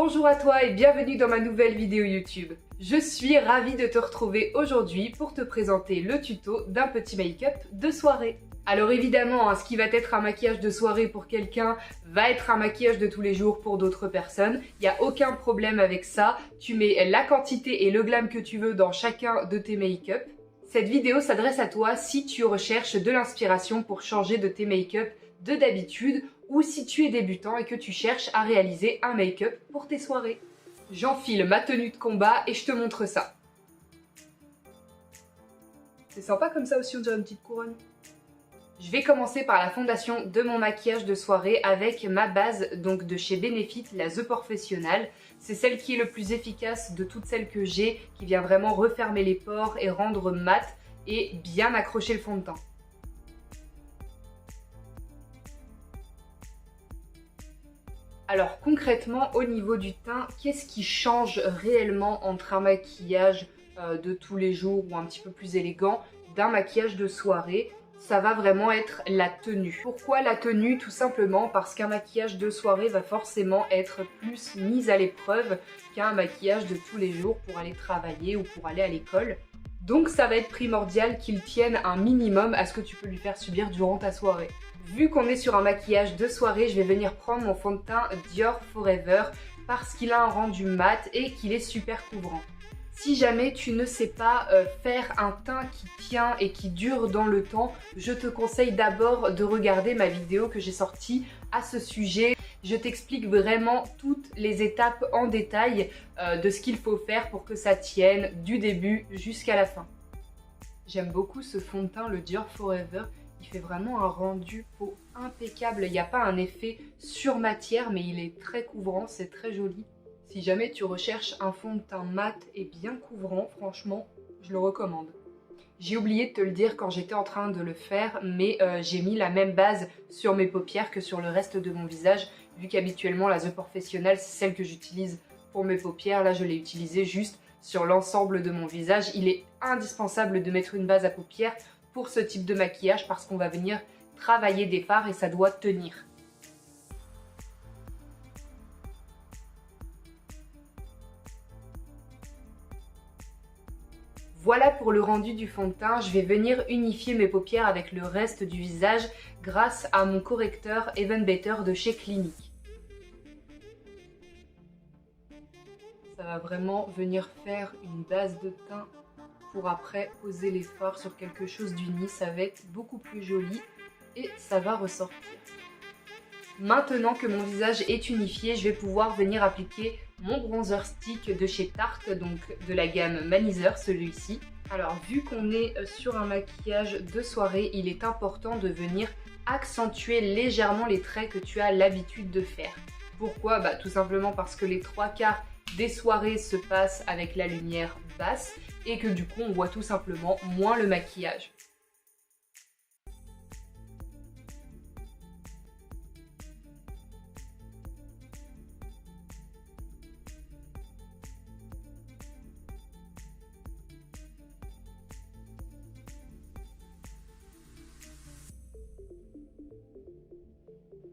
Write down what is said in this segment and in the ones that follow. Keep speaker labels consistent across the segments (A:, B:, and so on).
A: Bonjour à toi et bienvenue dans ma nouvelle vidéo YouTube. Je suis ravie de te retrouver aujourd'hui pour te présenter le tuto d'un petit make-up de soirée. Alors évidemment, ce qui va être un maquillage de soirée pour quelqu'un va être un maquillage de tous les jours pour d'autres personnes. Il n'y a aucun problème avec ça. Tu mets la quantité et le glam que tu veux dans chacun de tes make-up. Cette vidéo s'adresse à toi si tu recherches de l'inspiration pour changer de tes make-up de d'habitude ou si tu es débutant et que tu cherches à réaliser un make-up pour tes soirées. J'enfile ma tenue de combat et je te montre ça. C'est sympa comme ça aussi, on dirait une petite couronne. Je vais commencer par la fondation de mon maquillage de soirée avec ma base donc de chez Benefit, la The Professional. C'est celle qui est le plus efficace de toutes celles que j'ai, qui vient vraiment refermer les pores et rendre mat et bien accrocher le fond de teint. Alors concrètement, au niveau du teint, qu'est-ce qui change réellement entre un maquillage de tous les jours ou un petit peu plus élégant d'un maquillage de soirée? Ça va vraiment être la tenue. Pourquoi la tenue? Tout simplement parce qu'un maquillage de soirée va forcément être plus mis à l'épreuve qu'un maquillage de tous les jours pour aller travailler ou pour aller à l'école. Donc ça va être primordial qu'il tienne un minimum à ce que tu peux lui faire subir durant ta soirée. Vu qu'on est sur un maquillage de soirée, je vais venir prendre mon fond de teint Dior Forever parce qu'il a un rendu mat et qu'il est super couvrant. Si jamais tu ne sais pas faire un teint qui tient et qui dure dans le temps, je te conseille d'abord de regarder ma vidéo que j'ai sortie à ce sujet. Je t'explique vraiment toutes les étapes en détail de ce qu'il faut faire pour que ça tienne du début jusqu'à la fin. J'aime beaucoup ce fond de teint, le Dior Forever. Il fait vraiment un rendu peau impeccable. Il n'y a pas un effet sur matière, mais il est très couvrant, c'est très joli. Si jamais tu recherches un fond de teint mat et bien couvrant, franchement, je le recommande. J'ai oublié de te le dire quand j'étais en train de le faire, mais j'ai mis la même base sur mes paupières que sur le reste de mon visage, vu qu'habituellement la The Professional, c'est celle que j'utilise pour mes paupières. Là, je l'ai utilisée juste sur l'ensemble de mon visage. Il est indispensable de mettre une base à paupières pour ce type de maquillage parce qu'on va venir travailler des fards et ça doit tenir. Voilà pour le rendu du fond de teint. Je vais venir unifier mes paupières avec le reste du visage grâce à mon correcteur Even Better de chez Clinique. Ça va vraiment venir faire une base de teint pour après poser les fards sur quelque chose d'uni. Ça va être beaucoup plus joli et ça va ressortir. Maintenant que mon visage est unifié, je vais pouvoir venir appliquer mon bronzer stick de chez Tarte, donc de la gamme Manizer, celui-ci. Alors vu qu'on est sur un maquillage de soirée, il est important de venir accentuer légèrement les traits que tu as l'habitude de faire. Pourquoi? Tout simplement parce que les 3/4 des soirées se passent avec la lumière basse et que du coup on voit tout simplement moins le maquillage.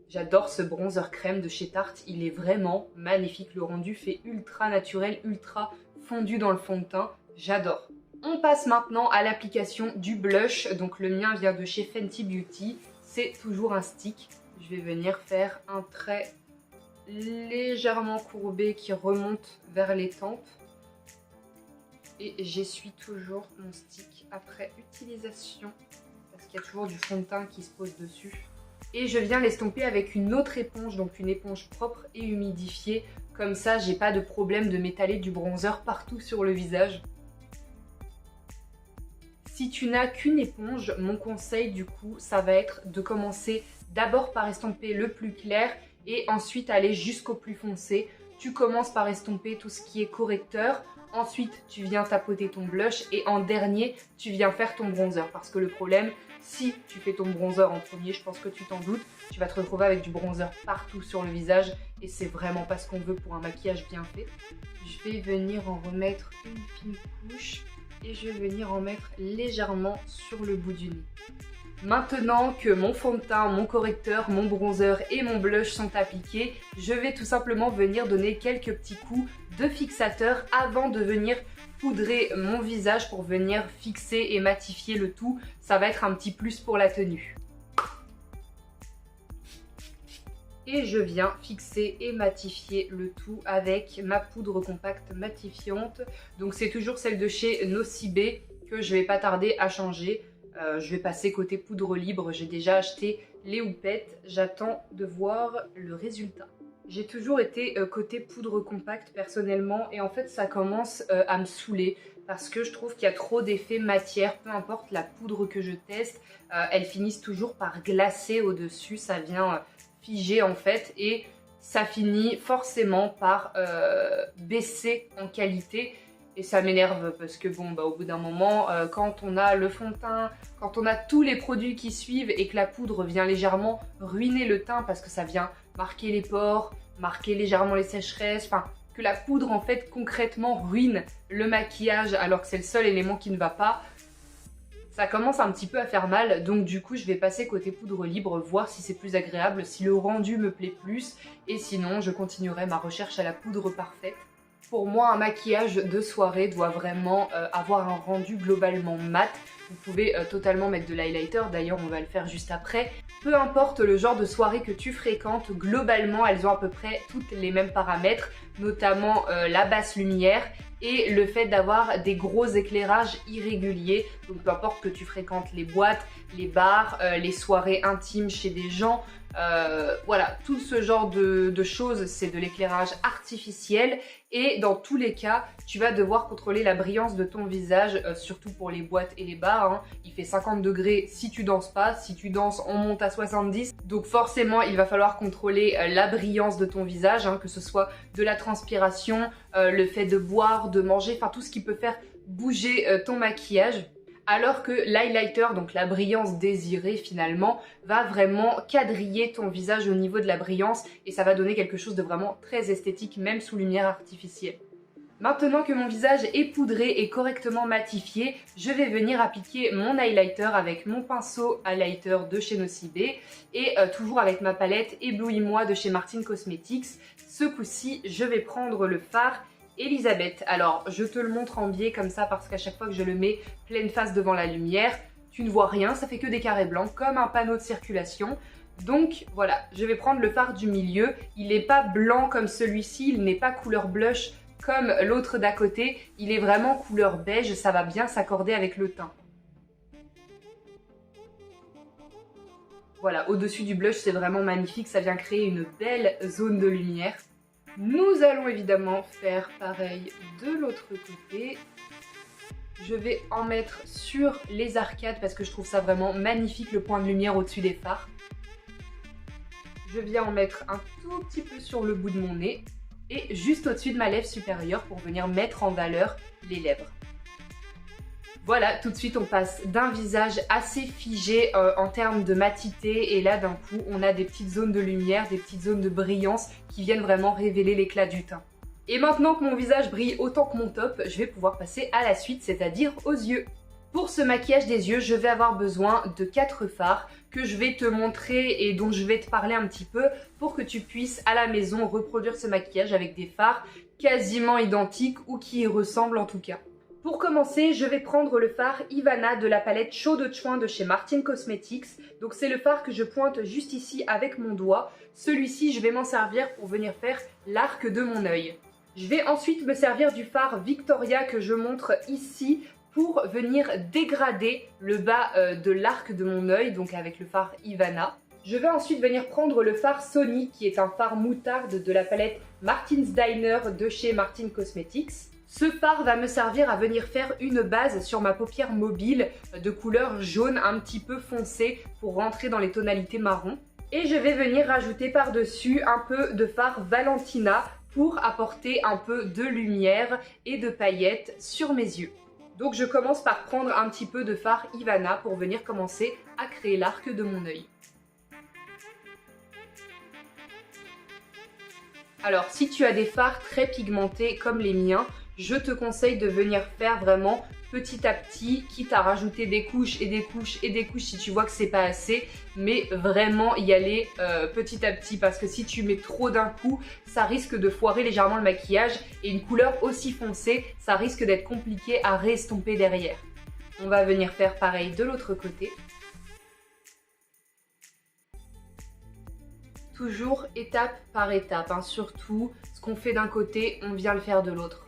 A: J'adore ce bronzer crème de chez Tarte, il est vraiment magnifique. Le rendu fait ultra naturel, ultra fondu dans le fond de teint. J'adore. On passe maintenant à l'application du blush. Donc le mien vient de chez Fenty Beauty. C'est toujours un stick. Je vais venir faire un trait légèrement courbé qui remonte vers les tempes. Et j'essuie toujours mon stick après utilisation parce qu'il y a toujours du fond de teint qui se pose dessus. Et je viens l'estomper avec une autre éponge, donc une éponge propre et humidifiée. Comme ça, j'ai pas de problème de m'étaler du bronzer partout sur le visage. Si tu n'as qu'une éponge, mon conseil du coup, ça va être de commencer d'abord par estomper le plus clair et ensuite aller jusqu'au plus foncé. Tu commences par estomper tout ce qui est correcteur. Ensuite, tu viens tapoter ton blush et en dernier, tu viens faire ton bronzer. Parce que le problème, si tu fais ton bronzer en premier, je pense que tu t'en doutes, tu vas te retrouver avec du bronzer partout sur le visage et c'est vraiment pas ce qu'on veut pour un maquillage bien fait. Je vais venir en remettre une fine couche et je vais venir en mettre légèrement sur le bout du nez. Maintenant que mon fond de teint, mon correcteur, mon bronzer et mon blush sont appliqués, je vais tout simplement venir donner quelques petits coups de fixateur avant de venir poudrer mon visage pour venir fixer et matifier le tout. Ça va être un petit plus pour la tenue. Et je viens fixer et matifier le tout avec ma poudre compacte matifiante. Donc c'est toujours celle de chez Nocibé que je vais pas tarder à changer. Je vais passer côté poudre libre, j'ai déjà acheté les houppettes, j'attends de voir le résultat. J'ai toujours été côté poudre compacte personnellement et en fait ça commence à me saouler parce que je trouve qu'il y a trop d'effets matière, peu importe la poudre que je teste, elles finissent toujours par glacer au-dessus, ça vient figer en fait et ça finit forcément par baisser en qualité. Et ça m'énerve parce que bon, au bout d'un moment, quand on a le fond de teint, quand on a tous les produits qui suivent et que la poudre vient légèrement ruiner le teint parce que ça vient marquer les pores, marquer légèrement les sécheresses, enfin que la poudre en fait concrètement ruine le maquillage alors que c'est le seul élément qui ne va pas, ça commence un petit peu à faire mal. Donc du coup je vais passer côté poudre libre, voir si c'est plus agréable, si le rendu me plaît plus et sinon je continuerai ma recherche à la poudre parfaite. Pour moi, un maquillage de soirée doit vraiment avoir un rendu globalement mat. Vous pouvez totalement mettre de l'highlighter, d'ailleurs on va le faire juste après. Peu importe le genre de soirée que tu fréquentes, globalement elles ont à peu près toutes les mêmes paramètres, notamment la basse lumière et le fait d'avoir des gros éclairages irréguliers. Donc peu importe que tu fréquentes les boîtes, les bars, les soirées intimes chez des gens, voilà, tout ce genre de choses, c'est de l'éclairage artificiel et dans tous les cas, tu vas devoir contrôler la brillance de ton visage, surtout pour les boîtes et les bars. Hein. Il fait 50 degrés si tu danses pas, si tu danses, on monte à 70. Donc forcément, il va falloir contrôler la brillance de ton visage, hein, que ce soit de la transpiration, le fait de boire, de manger, enfin tout ce qui peut faire bouger ton maquillage. Alors que l'highlighter, donc la brillance désirée finalement, va vraiment quadriller ton visage au niveau de la brillance et ça va donner quelque chose de vraiment très esthétique même sous lumière artificielle. Maintenant que mon visage est poudré et correctement matifié, je vais venir appliquer mon highlighter avec mon pinceau highlighter de chez Nocibé et toujours avec ma palette Éblouis-moi de chez Martin Cosmetics. Ce coup-ci, je vais prendre le fard Elisabeth. Alors, je te le montre en biais comme ça parce qu'à chaque fois que je le mets pleine face devant la lumière, tu ne vois rien, ça fait que des carrés blancs comme un panneau de circulation. Donc voilà, je vais prendre le fard du milieu. Il n'est pas blanc comme celui-ci, il n'est pas couleur blush comme l'autre d'à côté. Il est vraiment couleur beige, ça va bien s'accorder avec le teint. Voilà, au-dessus du blush, c'est vraiment magnifique, ça vient créer une belle zone de lumière. Nous allons évidemment faire pareil de l'autre côté. Je vais en mettre sur les arcades parce que je trouve ça vraiment magnifique, le point de lumière au-dessus des fards. Je viens en mettre un tout petit peu sur le bout de mon nez et juste au-dessus de ma lèvre supérieure pour venir mettre en valeur les lèvres. Voilà, tout de suite on passe d'un visage assez figé en termes de matité et là d'un coup on a des petites zones de lumière, des petites zones de brillance qui viennent vraiment révéler l'éclat du teint. Et maintenant que mon visage brille autant que mon top, je vais pouvoir passer à la suite, c'est-à-dire aux yeux. Pour ce maquillage des yeux, je vais avoir besoin de 4 fards que je vais te montrer et dont je vais te parler un petit peu pour que tu puisses à la maison reproduire ce maquillage avec des fards quasiment identiques ou qui y ressemblent en tout cas. Pour commencer, je vais prendre le fard Ivana de la palette Chaud de Chouin de chez Martin Cosmetics. Donc c'est le fard que je pointe juste ici avec mon doigt. Celui-ci, je vais m'en servir pour venir faire l'arc de mon œil. Je vais ensuite me servir du fard Victoria que je montre ici pour venir dégrader le bas de l'arc de mon œil, donc avec le fard Ivana. Je vais ensuite venir prendre le fard Sony qui est un fard moutarde de la palette Martin's Diner de chez Martin Cosmetics. Ce fard va me servir à venir faire une base sur ma paupière mobile de couleur jaune un petit peu foncé pour rentrer dans les tonalités marron. Et je vais venir rajouter par-dessus un peu de fard Valentina pour apporter un peu de lumière et de paillettes sur mes yeux. Donc je commence par prendre un petit peu de fard Ivana pour venir commencer à créer l'arc de mon œil. Alors si tu as des fards très pigmentés comme les miens, je te conseille de venir faire vraiment petit à petit, quitte à rajouter des couches et des couches et des couches si tu vois que c'est pas assez, mais vraiment y aller petit à petit parce que si tu mets trop d'un coup, ça risque de foirer légèrement le maquillage et une couleur aussi foncée, ça risque d'être compliqué à réestomper derrière. On va venir faire pareil de l'autre côté. Toujours étape par étape, hein. Surtout ce qu'on fait d'un côté, on vient le faire de l'autre.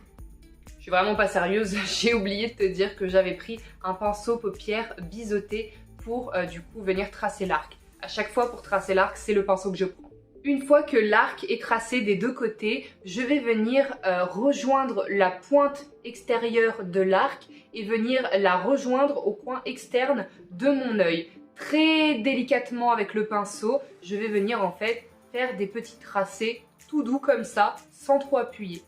A: Je suis vraiment pas sérieuse, j'ai oublié de te dire que j'avais pris un pinceau paupières biseauté pour du coup venir tracer l'arc. À chaque fois pour tracer l'arc, c'est le pinceau que je prends. Une fois que l'arc est tracé des deux côtés, je vais venir rejoindre la pointe extérieure de l'arc et venir la rejoindre au coin externe de mon œil. Très délicatement avec le pinceau, je vais venir en fait faire des petits tracés tout doux comme ça, sans trop appuyer.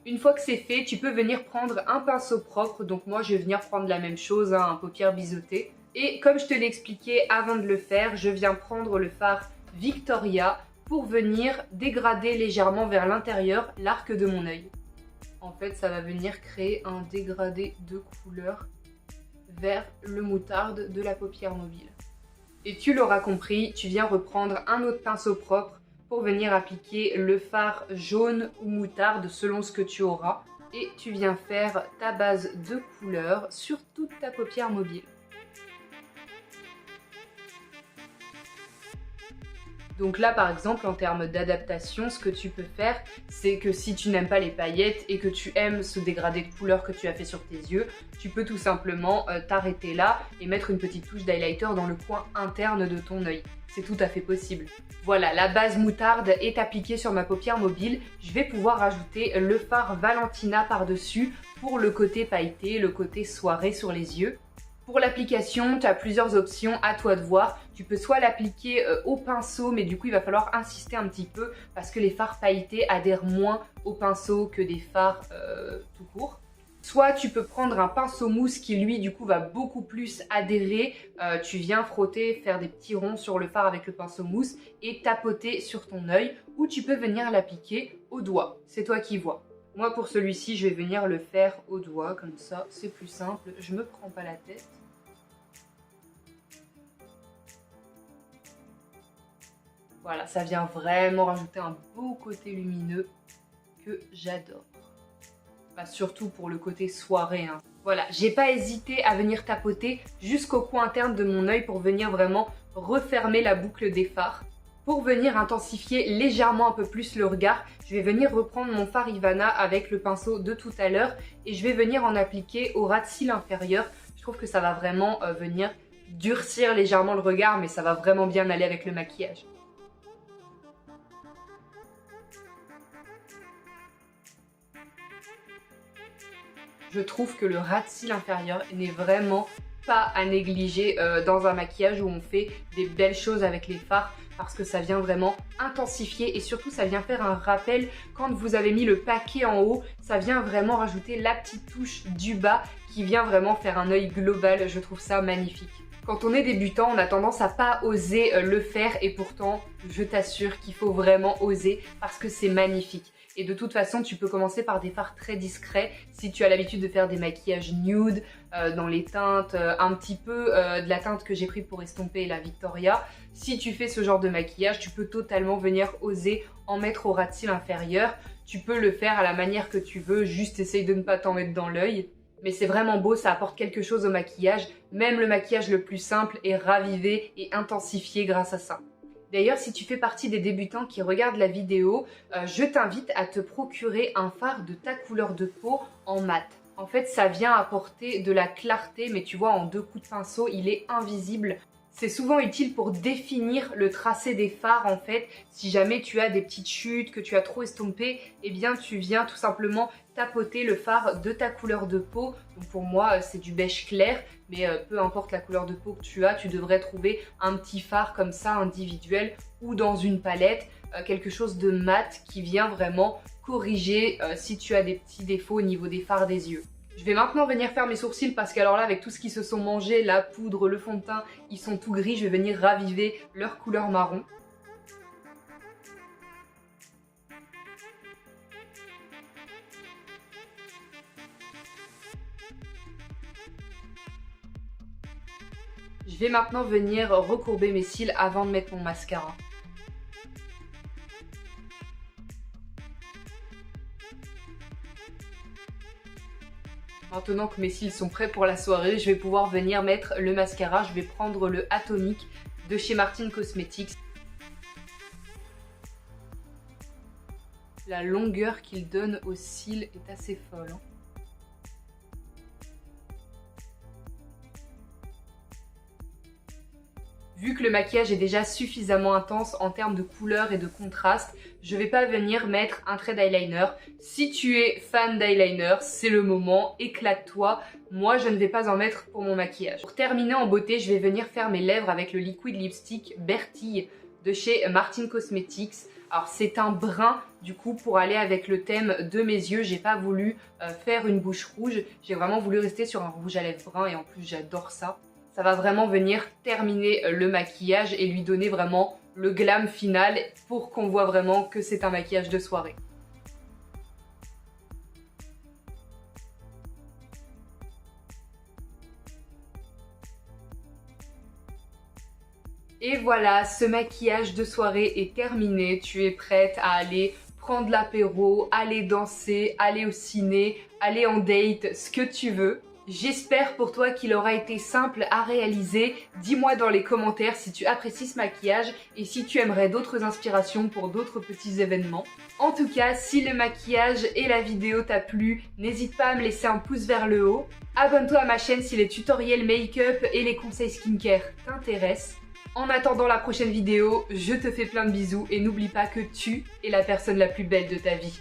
A: Une fois que c'est fait, tu peux venir prendre un pinceau propre. Donc moi, je vais venir prendre la même chose, hein, un paupière biseauté. Et comme je te l'ai expliqué avant de le faire, je viens prendre le fard Victoria pour venir dégrader légèrement vers l'intérieur l'arc de mon œil. En fait, ça va venir créer un dégradé de couleur vers le moutarde de la paupière mobile. Et tu l'auras compris, tu viens reprendre un autre pinceau propre pour venir appliquer le fard jaune ou moutarde selon ce que tu auras. Et tu viens faire ta base de couleur sur toute ta paupière mobile. Donc là, par exemple, en termes d'adaptation, ce que tu peux faire, c'est que si tu n'aimes pas les paillettes et que tu aimes ce dégradé de couleur que tu as fait sur tes yeux, tu peux tout simplement t'arrêter là et mettre une petite touche d'highlighter dans le coin interne de ton œil. C'est tout à fait possible. Voilà, la base moutarde est appliquée sur ma paupière mobile. Je vais pouvoir ajouter le fard Valentina par-dessus pour le côté pailleté, le côté soirée sur les yeux. Pour l'application, tu as plusieurs options, à toi de voir. Tu peux soit l'appliquer au pinceau, mais du coup il va falloir insister un petit peu parce que les fards pailletés adhèrent moins au pinceau que des fards tout court. Soit tu peux prendre un pinceau mousse qui lui du coup va beaucoup plus adhérer. Tu viens frotter, faire des petits ronds sur le fard avec le pinceau mousse et tapoter sur ton œil. Ou tu peux venir l'appliquer au doigt, c'est toi qui vois. Moi pour celui-ci, je vais venir le faire au doigt, comme ça c'est plus simple, je me prends pas la tête. Voilà, ça vient vraiment rajouter un beau côté lumineux que j'adore. Bah, surtout pour le côté soirée, hein. Voilà, j'ai pas hésité à venir tapoter jusqu'au coin interne de mon œil pour venir vraiment refermer la boucle des fards. Pour venir intensifier légèrement un peu plus le regard, je vais venir reprendre mon fard Ivana avec le pinceau de tout à l'heure et je vais venir en appliquer au ras de cils inférieur. Je trouve que ça va vraiment venir durcir légèrement le regard, mais ça va vraiment bien aller avec le maquillage. Je trouve que le ras de cils inférieur n'est vraiment pas à négliger dans un maquillage où on fait des belles choses avec les fards parce que ça vient vraiment intensifier et surtout ça vient faire un rappel quand vous avez mis le paquet en haut, ça vient vraiment rajouter la petite touche du bas qui vient vraiment faire un œil global, je trouve ça magnifique. Quand on est débutant, on a tendance à pas oser le faire et pourtant, je t'assure qu'il faut vraiment oser parce que c'est magnifique. Et de toute façon, tu peux commencer par des fards très discrets si tu as l'habitude de faire des maquillages nude, dans les teintes, un petit peu de la teinte que j'ai pris pour estomper la Victoria. Si tu fais ce genre de maquillage, tu peux totalement venir oser en mettre au ras de cils inférieur. Tu peux le faire à la manière que tu veux, juste essaye de ne pas t'en mettre dans l'œil. Mais c'est vraiment beau, ça apporte quelque chose au maquillage. Même le maquillage le plus simple est ravivé et intensifié grâce à ça. D'ailleurs, si tu fais partie des débutants qui regardent la vidéo, je t'invite à te procurer un fard de ta couleur de peau en mat. En fait, ça vient apporter de la clarté, mais tu vois, en deux coups de pinceau, il est invisible. C'est souvent utile pour définir le tracé des fards en fait. Si jamais tu as des petites chutes, que tu as trop estompé, eh bien tu viens tout simplement tapoter le fard de ta couleur de peau. Donc pour moi c'est du beige clair, mais peu importe la couleur de peau que tu as, tu devrais trouver un petit fard comme ça individuel ou dans une palette, quelque chose de mat qui vient vraiment corriger si tu as des petits défauts au niveau des fards des yeux. Je vais maintenant venir faire mes sourcils parce qu'alors là, avec tout ce qui se sont mangés, la poudre, le fond de teint, ils sont tout gris. Je vais venir raviver leur couleur marron. Je vais maintenant venir recourber mes cils avant de mettre mon mascara. Maintenant que mes cils sont prêts pour la soirée, je vais pouvoir venir mettre le mascara. Je vais prendre le Atomic de chez Martin Cosmetics. La longueur qu'il donne aux cils est assez folle. Vu que le maquillage est déjà suffisamment intense en termes de couleur et de contraste, je ne vais pas venir mettre un trait d'eyeliner. Si tu es fan d'eyeliner, c'est le moment, éclate-toi. Moi, je ne vais pas en mettre pour mon maquillage. Pour terminer en beauté, je vais venir faire mes lèvres avec le liquid lipstick Bertille de chez Martin Cosmetics. Alors c'est un brun, du coup pour aller avec le thème de mes yeux, j'ai pas voulu faire une bouche rouge. J'ai vraiment voulu rester sur un rouge à lèvres brun et en plus j'adore ça. Ça va vraiment venir terminer le maquillage et lui donner vraiment le glam final pour qu'on voit vraiment que c'est un maquillage de soirée. Et voilà, ce maquillage de soirée est terminé. Tu es prête à aller prendre l'apéro, aller danser, aller au ciné, aller en date, ce que tu veux. J'espère pour toi qu'il aura été simple à réaliser. Dis-moi dans les commentaires si tu apprécies ce maquillage et si tu aimerais d'autres inspirations pour d'autres petits événements. En tout cas, si le maquillage et la vidéo t'a plu, n'hésite pas à me laisser un pouce vers le haut. Abonne-toi à ma chaîne si les tutoriels make-up et les conseils skincare t'intéressent. En attendant la prochaine vidéo, je te fais plein de bisous et n'oublie pas que tu es la personne la plus belle de ta vie.